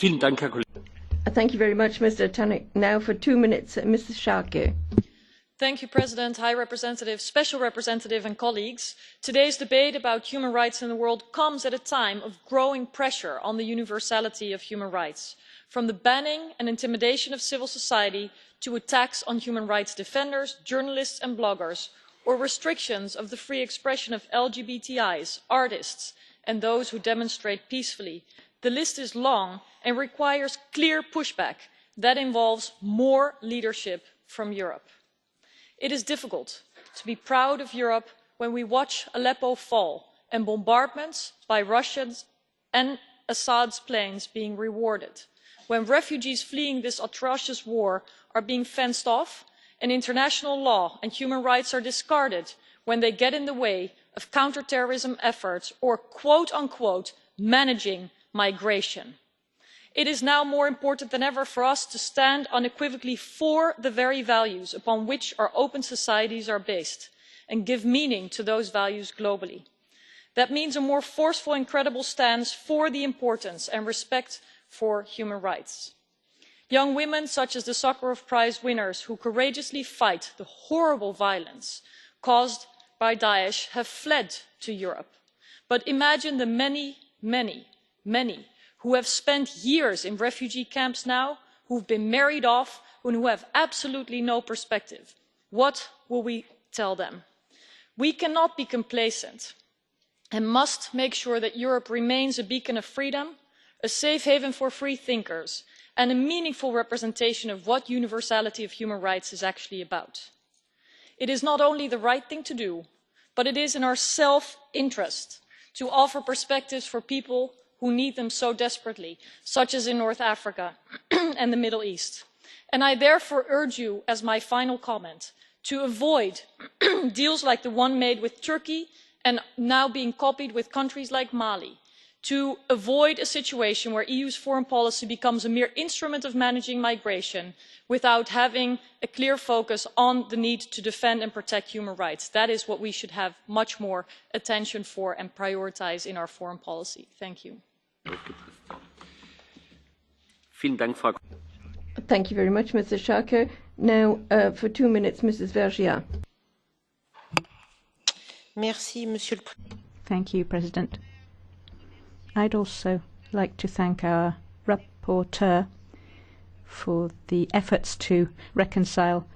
Thank you very much, Mr. Tannock. Now for 2 minutes, Mrs. Schaake. Mr President, High Representative, Special Representative and colleagues, today's debate about human rights in the world comes at a time of growing pressure on the universality of human rights, from the banning and intimidation of civil society to attacks on human rights defenders, journalists and bloggers, or restrictions of the free expression of LGBTIs, artists and those who demonstrate peacefully. The list is long and requires clear pushback that involves more leadership from Europe. It is difficult to be proud of Europe when we watch Aleppo fall and bombardments by Russians and Assad's planes being rewarded, when refugees fleeing this atrocious war are being fenced off and international law and human rights are discarded when they get in the way of counter-terrorism efforts or quote unquote managing migration. It is now more important than ever for us to stand unequivocally for the very values upon which our open societies are based and give meaning to those values globally. That means a more forceful and credible stance for the importance and respect for human rights. Young women such as the Sakharov Prize winners who courageously fight the horrible violence caused by Daesh have fled to Europe. But imagine the many who have spent years in refugee camps now, who have been married off and who have absolutely no perspective. What will we tell them? We cannot be complacent and must make sure that Europe remains a beacon of freedom, a safe haven for free thinkers and a meaningful representation of what universality of human rights is actually about. It is not only the right thing to do, but it is in our self-interest to offer perspectives for people who need them so desperately, such as in North Africa and the Middle East. And I therefore urge you, as my final comment, to avoid deals like the one made with Turkey and now being copied with countries like Mali, to avoid a situation where the EU's foreign policy becomes a mere instrument of managing migration without having a clear focus on the need to defend and protect human rights. That is what we should have much more attention for and prioritise in our foreign policy. Thank you. Thank you very much, Mrs. Schaake. Now, for 2 minutes, Mrs. Vergiat. Thank you, President. I'd also like to thank our rapporteur for the efforts to reconcile